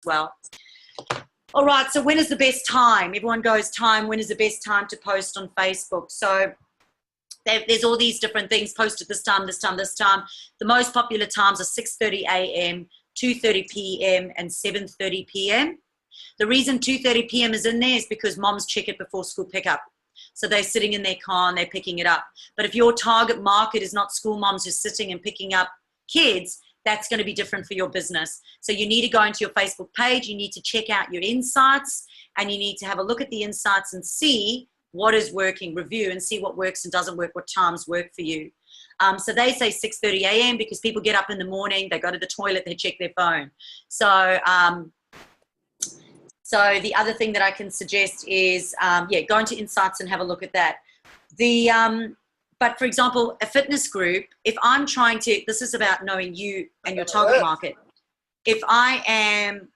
well. All right, so when is the best time? Everyone goes time, when is the best time to post on Facebook? So there's all these different things, post at this time, this time, this time. The most popular times are 6:30 a.m., 2:30 p.m. and 7:30 p.m. The reason 2:30 p.m. is in there is because moms check it before school pickup. So they're sitting in their car and they're picking it up. But if your target market is not school moms who's sitting and picking up kids, that's going to be different for your business. So you need to go into your Facebook page, you need to check out your insights, and you need to have a look at the insights and see what is working, review and see what works and doesn't work, what times work for you. So they say 6:30 a.m. because people get up in the morning, they go to the toilet, they check their phone. So the other thing that I can suggest is, go into insights and have a look at that. But for example, a fitness group, if I'm trying to, this is about knowing you and your target market. If I am,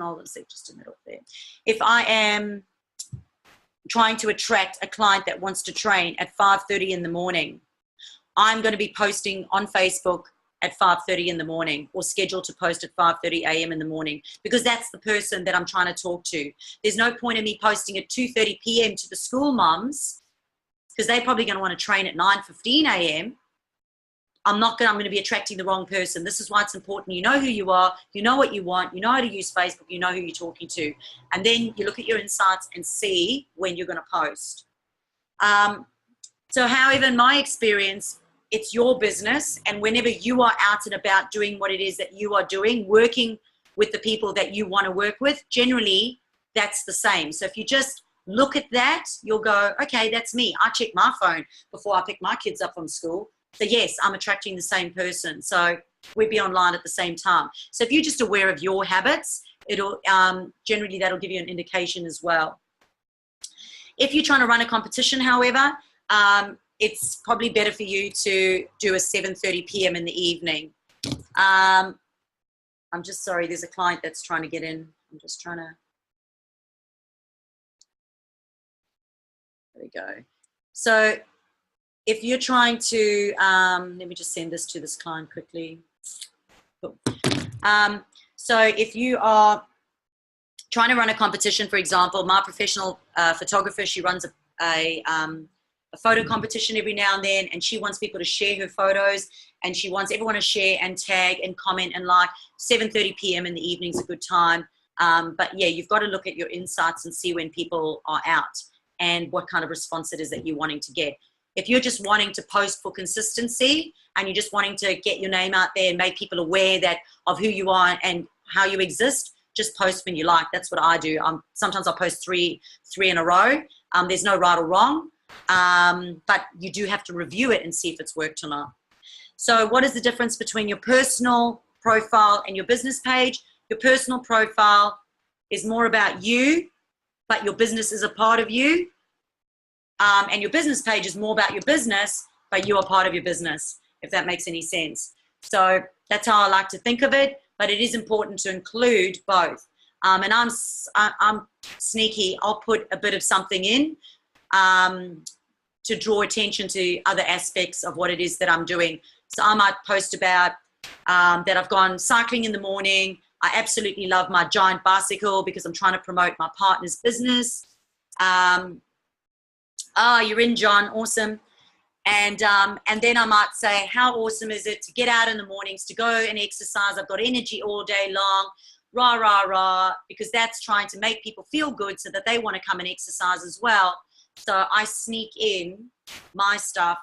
hold on a sec, just a minute there. If I am trying to attract a client that wants to train at 5:30 in the morning, I'm going to be posting on Facebook at 5:30 in the morning, or scheduled to post at 5:30 a.m. in the morning, because that's the person that I'm trying to talk to. There's no point in me posting at 2:30 p.m. to the school moms, because they're probably going to want to train at 9:15 a.m. I'm going to be attracting the wrong person. This is why it's important. You know who you are, you know what you want, you know how to use Facebook, you know who you're talking to. And then you look at your insights and see when you're going to post. So however, in my experience, it's your business, and whenever you are out and about doing what it is that you are doing, working with the people that you want to work with, generally that's the same. So if you just look at that, you'll go, okay, that's me. I check my phone before I pick my kids up from school. So yes, I'm attracting the same person. So we'd be online at the same time. So if you're just aware of your habits, it'll generally that'll give you an indication as well. If you're trying to run a competition, however, it's probably better for you to do a 7:30 p.m. in the evening. I'm just sorry, there's a client that's trying to get in. I'm just trying to, there we go. So if you're trying to, let me just send this to this client quickly. Cool. So if you are trying to run a competition, for example, my professional photographer, she runs a photo competition every now and then, and she wants people to share her photos, and she wants everyone to share and tag and comment and like. 7:30 p.m. in the evening is a good time. But yeah, you've got to look at your insights and see when people are out and what kind of response it is that you're wanting to get. If you're just wanting to post for consistency and you're just wanting to get your name out there and make people aware of who you are and how you exist, just post when you like. That's what I do. Sometimes I'll post three in a row. There's no right or wrong. But you do have to review it and see if it's worked or not. So what is the difference between your personal profile and your business page? Your personal profile is more about you, but your business is a part of you. And your business page is more about your business, but you are part of your business, if that makes any sense. So that's how I like to think of it, but it is important to include both. And I'm sneaky. I'll put a bit of something in to draw attention to other aspects of what it is that I'm doing. So I might post about that I've gone cycling in the morning. I absolutely love my giant bicycle because I'm trying to promote my partner's business. You're in, John, awesome. And then I might say, how awesome is it to get out in the mornings, to go and exercise? I've got energy all day long, rah, rah, rah, because that's trying to make people feel good so that they want to come and exercise as well. So I sneak in my stuff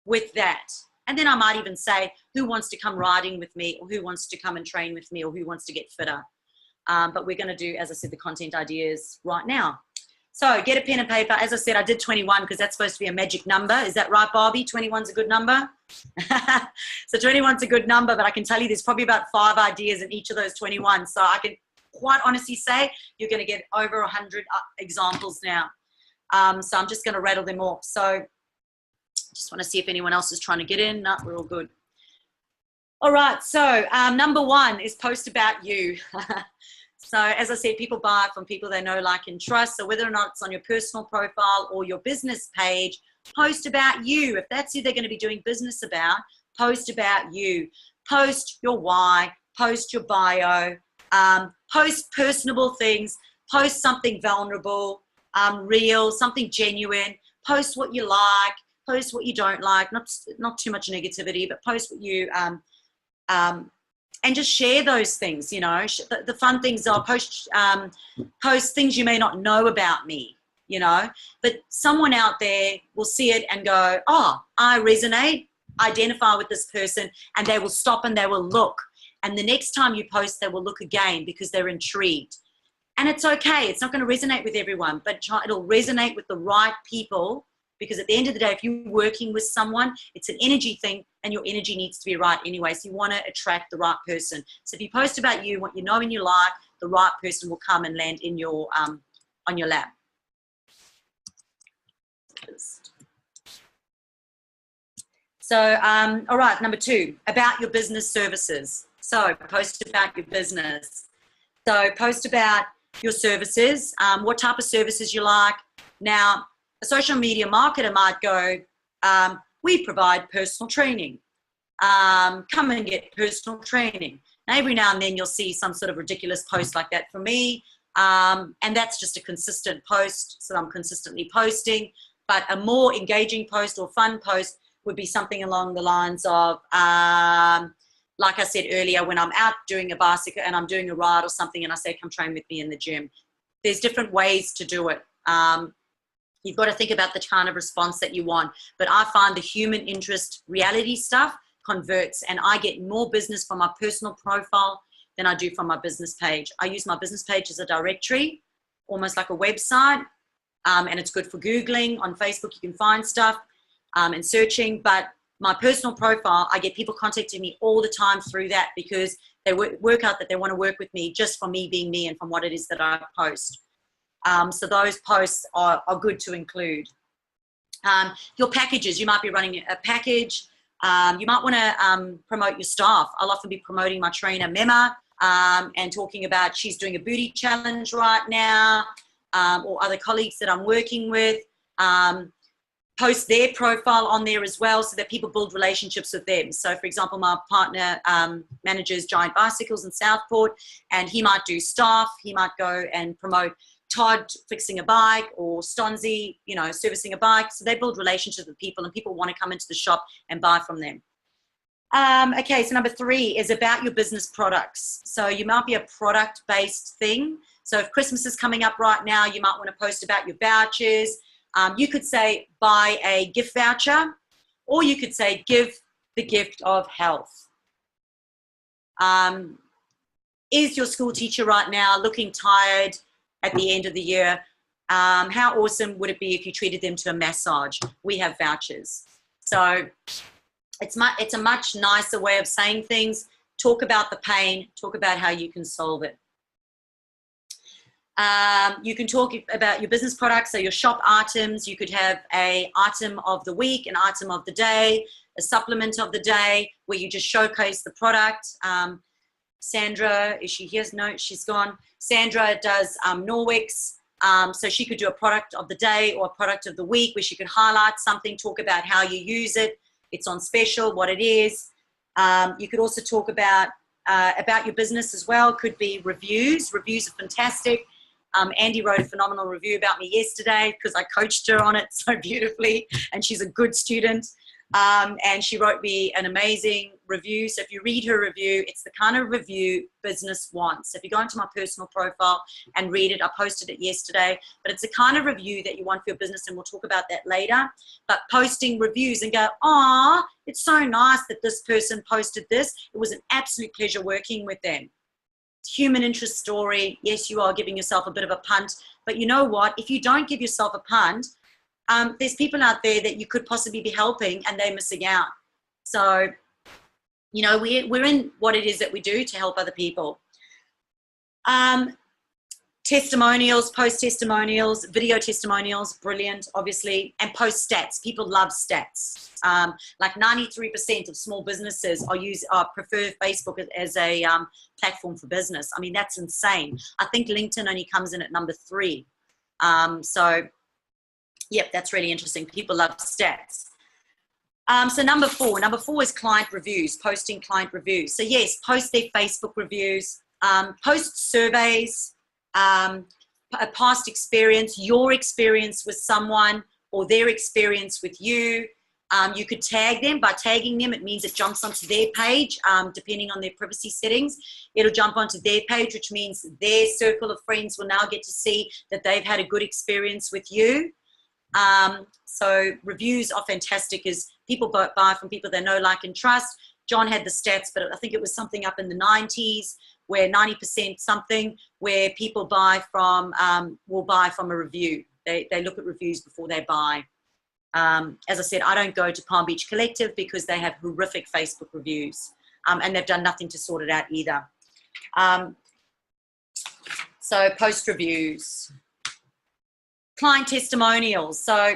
with that. And then I might even say, who wants to come riding with me, or who wants to come and train with me, or who wants to get fitter? But we're going to do, as I said, the content ideas right now. So get a pen and paper. As I said, I did 21 because that's supposed to be a magic number. Is that right, Barbie? 21's a good number? So 21's a good number, but I can tell you there's probably about 5 ideas in each of those 21. So I can quite honestly say you're going to get over 100 examples now. So I'm just going to rattle them off. So just want to see if anyone else is trying to get in. No, we're all good. All right. So number 1 is post about you. So as I said, people buy from people they know, like, and trust. So whether or not it's on your personal profile or your business page, post about you. If that's who they're going to be doing business about, post about you. Post your why, post your bio, post personable things, post something vulnerable, real, something genuine, post what you like, post what you don't like, not too much negativity, but post what you, and just share those things, you know. The fun things are post things you may not know about me, you know, but someone out there will see it and go, oh, I resonate, identify with this person, and they will stop and they will look. And the next time you post, they will look again because they're intrigued. And it's okay. It's not going to resonate with everyone, but it'll resonate with the right people, because at the end of the day, if you're working with someone, it's an energy thing, and your energy needs to be right anyway. So you want to attract the right person. So if you post about you, what you know and you like, the right person will come and land in your on your lap. So, all right, number 2, about your business services. So post about your business. So post about your services, what type of services you like. Now, a social media marketer might go, we provide personal training. Come and get personal training. Now, every now and then you'll see some sort of ridiculous post like that from me. And that's just a consistent post, so I'm consistently posting. But a more engaging post or fun post would be something along the lines of, like I said earlier, when I'm out doing a bicycle and I'm doing a ride or something and I say, come train with me in the gym. There's different ways to do it. You've got to think about the kind of response that you want. But I find the human interest reality stuff converts, and I get more business from my personal profile than I do from my business page. I use my business page as a directory, almost like a website, and it's good for Googling. On Facebook, you can find stuff and searching, but my personal profile, I get people contacting me all the time through that, because they work out that they want to work with me just from me being me and from what it is that I post. So those posts are good to include. Your packages, you might be running a package. You might want to promote your staff. I'll often be promoting my trainer, Mema, and talking about she's doing a booty challenge right now, or other colleagues that I'm working with. Post their profile on there as well, so that people build relationships with them. So for example, my partner manages Giant Bicycles in Southport, and he might do staff. He might go and promote Todd fixing a bike, or Stonzy, you know, servicing a bike. So they build relationships with people, and people want to come into the shop and buy from them. Okay, so number 3 is about your business products. So you might be a product-based thing. So if Christmas is coming up right now, you might want to post about your vouchers. You could say buy a gift voucher, or you could say give the gift of health. Is your school teacher right now looking tired at the end of the year? How awesome would it be if you treated them to a massage? We have vouchers. So it's a much nicer way of saying things. Talk about the pain, talk about how you can solve it. You can talk about your business products, so your shop items. You could have an item of the week, an item of the day, a supplement of the day, where you just showcase the product. Sandra, is she here? No, she's gone. Sandra does Norwex, so she could do a product of the day or a product of the week, where she could highlight something, talk about how you use it, it's on special, what it is. You could also talk about your business as well. Could be reviews. Reviews are fantastic. Andy wrote a phenomenal review about me yesterday, because I coached her on it so beautifully, and she's a good student. And she wrote me an amazing review. So if you read her review, it's the kind of review business wants. So if you go into my personal profile and read it, I posted it yesterday, but it's the kind of review that you want for your business, and we'll talk about that later. But posting reviews and go, oh, it's so nice that this person posted this. It was an absolute pleasure working with them. Human interest story. Yes, you are giving yourself a bit of a punt, but you know what? If you don't give yourself a punt, there's people out there that you could possibly be helping, and they're missing out. So, you know, we're in what it is that we do to help other people. Testimonials, post testimonials, video testimonials, brilliant, obviously, and post stats. People love stats. Like 93% of small businesses prefer Facebook as a platform for business. I mean, that's insane. I think LinkedIn only comes in at number 3. So, yep, that's really interesting. People love stats. So number four is client reviews, posting client reviews. So yes, post their Facebook reviews, post surveys, a past experience, your experience with someone or their experience with you. You could tag them. By tagging them, it means it jumps onto their page, depending on their privacy settings. It'll jump onto their page, which means their circle of friends will now get to see that they've had a good experience with you. So reviews are fantastic as people buy from people they know, like, and trust. John had the stats, but I think it was something up in the 90s where 90% something where people buy from, will buy from a review. They look at reviews before they buy. As I said, I don't go to Palm Beach Collective because they have horrific Facebook reviews, and they've done nothing to sort it out either. So post reviews. Client testimonials. So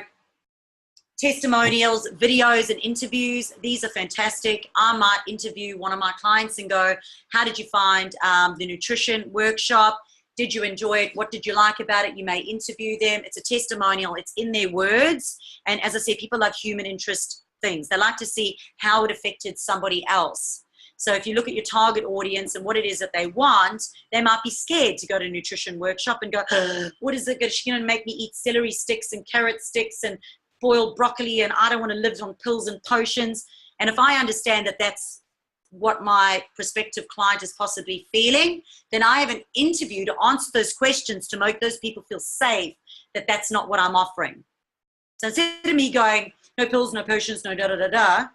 testimonials, videos and interviews, these are fantastic. I might interview one of my clients and go, how did you find the nutrition workshop? Did you enjoy it? What did you like about it? You may interview them. It's a testimonial. It's in their words. And as I said, people love human interest things. They like to see how it affected somebody else. So if you look at your target audience and what it is that they want, they might be scared to go to a nutrition workshop and go, what is it? Is she going to make me eat celery sticks and carrot sticks and boiled broccoli, and I don't want to live on pills and potions? And if I understand that that's what my prospective client is possibly feeling, then I have an interview to answer those questions to make those people feel safe that that's not what I'm offering. So instead of me going, no pills, no potions, no da-da-da-da,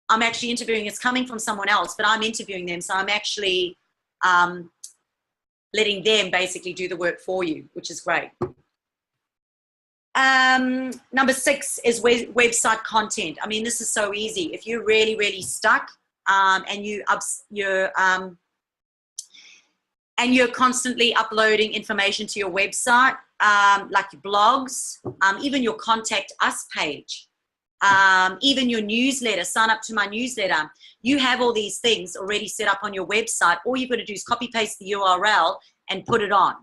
I'm actually interviewing, it's coming from someone else, but I'm interviewing them. So I'm actually letting them basically do the work for you, which is great. Number 6 is website content. I mean, this is so easy. If you're really, really stuck and you're constantly uploading information to your website, like your blogs, even your contact us page, even your newsletter, sign up to my newsletter. You have all these things already set up on your website. All you've got to do is copy paste the URL and put it on.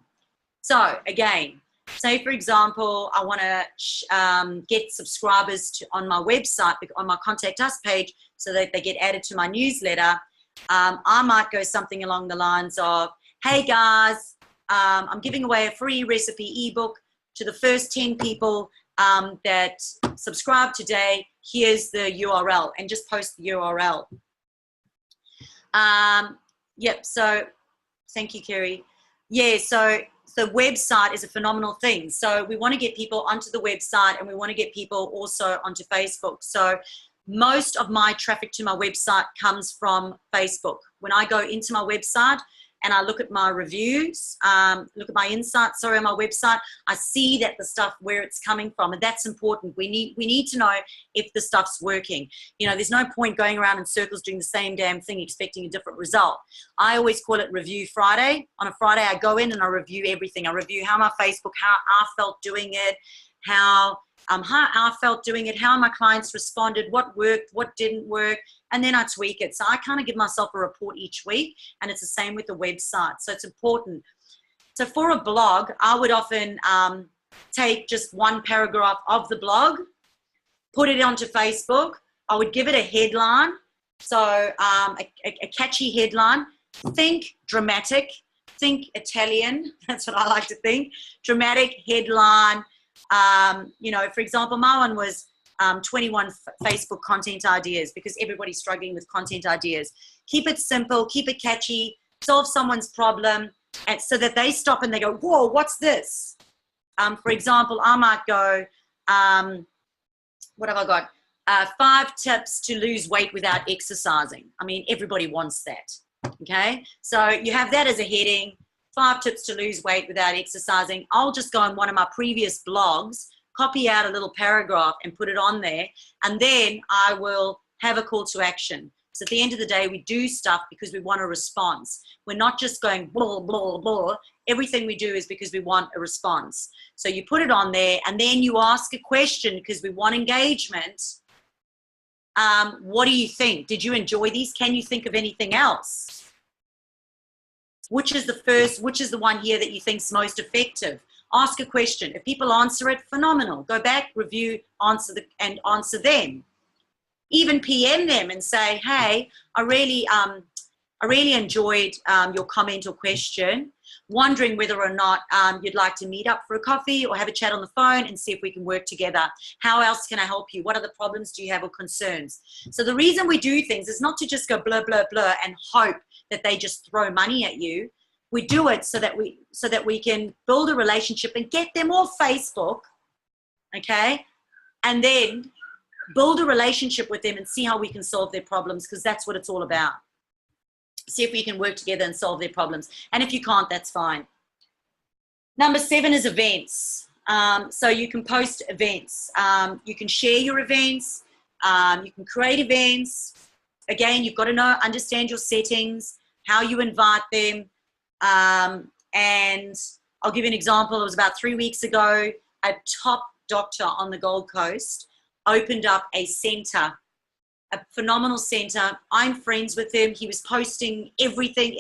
So again, say for example, I want to get subscribers on my website, on my contact us page, so that they get added to my newsletter. I might go something along the lines of, hey guys, I'm giving away a free recipe ebook to the first 10 people that subscribe today. Here's the URL, and just post the URL. Yep, so thank you, Kerry. Yeah, so the website is a phenomenal thing. So we want to get people onto the website, and we want to get people also onto Facebook. So most of my traffic to my website comes from Facebook. When I go into my website and I look at my reviews, look at my insights, sorry, on my website, I see that the stuff, where it's coming from, and that's important. We need to know if the stuff's working. You know, there's no point going around in circles doing the same damn thing expecting a different result. I always call it Review Friday. On a Friday, I go in and I review everything. I review how my Facebook, how I felt doing it, how I felt doing it, how my clients responded, what worked, what didn't work, and then I tweak it. So I kind of give myself a report each week, and it's the same with the website. So it's important. So for a blog, I would often take just one paragraph of the blog, put it onto Facebook. I would give it a headline. So a catchy headline. Think dramatic, think Italian. That's what I like to think. Dramatic headline. You know, for example, my one was 21 Facebook content ideas, because everybody's struggling with content ideas. Keep it simple, keep it catchy, solve someone's problem, and so that they stop and they go, whoa, what's this? For example, I might go, what have I got? 5 tips to lose weight without exercising. I mean, everybody wants that, okay? So you have that as a heading. 5 tips to lose weight without exercising. I'll just go on one of my previous blogs, copy out a little paragraph and put it on there, and then I will have a call to action. So at the end of the day, we do stuff because we want a response. We're not just going blah, blah, blah. Everything we do is because we want a response. So you put it on there, and then you ask a question because we want engagement. What do you think? Did you enjoy these? Can you think of anything else? Which is the one here that you think is most effective? Ask a question. If people answer it, phenomenal. Go back, review, answer them. Even PM them and say, hey, I really enjoyed your comment or question. Wondering whether or not you'd like to meet up for a coffee or have a chat on the phone and see if we can work together. How else can I help you? What other problems do you have or concerns? So the reason we do things is not to just go blah, blah, blah and hope that they just throw money at you. We do it so that we can build a relationship and get them off Facebook, okay? And then build a relationship with them and see how we can solve their problems, because that's what it's all about. See if we can work together and solve their problems. And if you can't, that's fine. Number 7 is events. So you can post events. You can share your events. You can create events. Again, you've got to understand your settings, how you invite them. And I'll give you an example. It was about 3 weeks ago. A top doctor on the Gold Coast opened up a center, a phenomenal center. I'm friends with him. He was posting everything.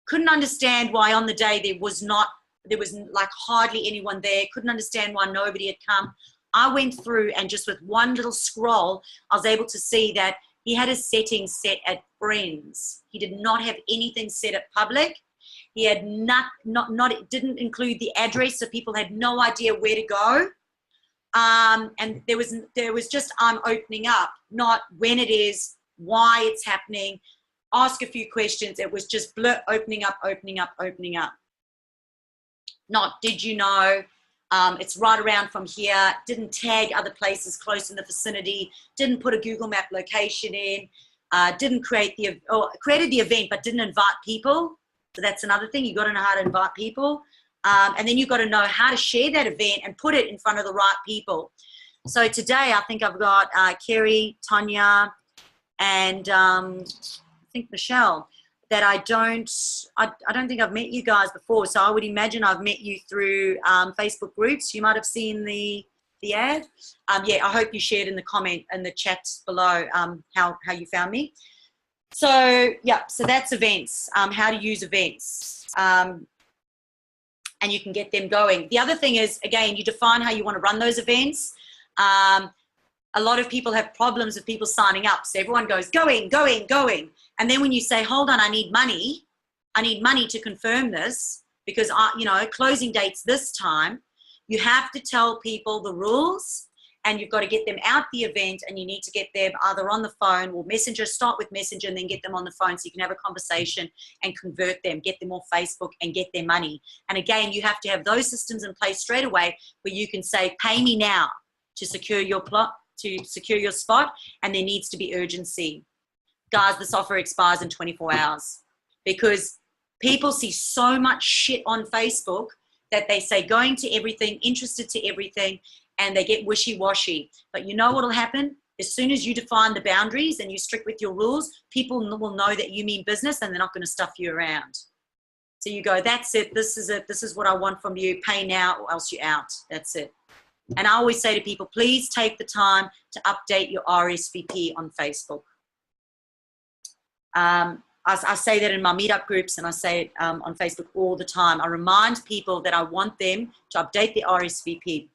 Couldn't understand why on the day there was like hardly anyone there. Couldn't understand why nobody had come. I went through and just with one little scroll, I was able to see that he had his settings set at friends. He did not have anything set at public. He had didn't include the address, so people had no idea where to go. And there was just opening up, not when it is, why it's happening, ask a few questions. It was just opening up. Not, did you know, it's right around from here, didn't tag other places close in the vicinity, didn't put a Google Map location in, didn't created the event but didn't invite people. So that's another thing. You've got to know how to invite people. And then you've got to know how to share that event and put it in front of the right people. So today I think I've got Kerry, Tanya, and I think Michelle, that I don't think I've met you guys before. So I would imagine I've met you through Facebook groups. You might have seen the ad. Yeah, I hope you shared in the chats below how you found me. So yeah, so that's events, how to use events. And you can get them going. The other thing is, again, you define how you want to run those events. A lot of people have problems with people signing up. So everyone goes, going. And then when you say, hold on, I need money to confirm this because, closing date's this time, you have to tell people the rules and you've got to get them out the event and you need to get them either on the phone or Messenger, start with Messenger and then get them on the phone so you can have a conversation and convert them, get them off Facebook and get their money. And again, you have to have those systems in place straight away where you can say, pay me now to secure your spot, and there needs to be urgency. Guys, this offer expires in 24 hours because people see so much shit on Facebook that they say going to everything, interested to everything, and they get wishy-washy. But you know what will happen? As soon as you define the boundaries and you're strict with your rules, people will know that you mean business and they're not going to stuff you around. So you go, that's it. This is what I want from you. Pay now or else you're out. That's it. And I always say to people, please take the time to update your RSVP on Facebook. I say that in my meetup groups and I say it on Facebook all the time. I remind people that I want them to update their RSVP.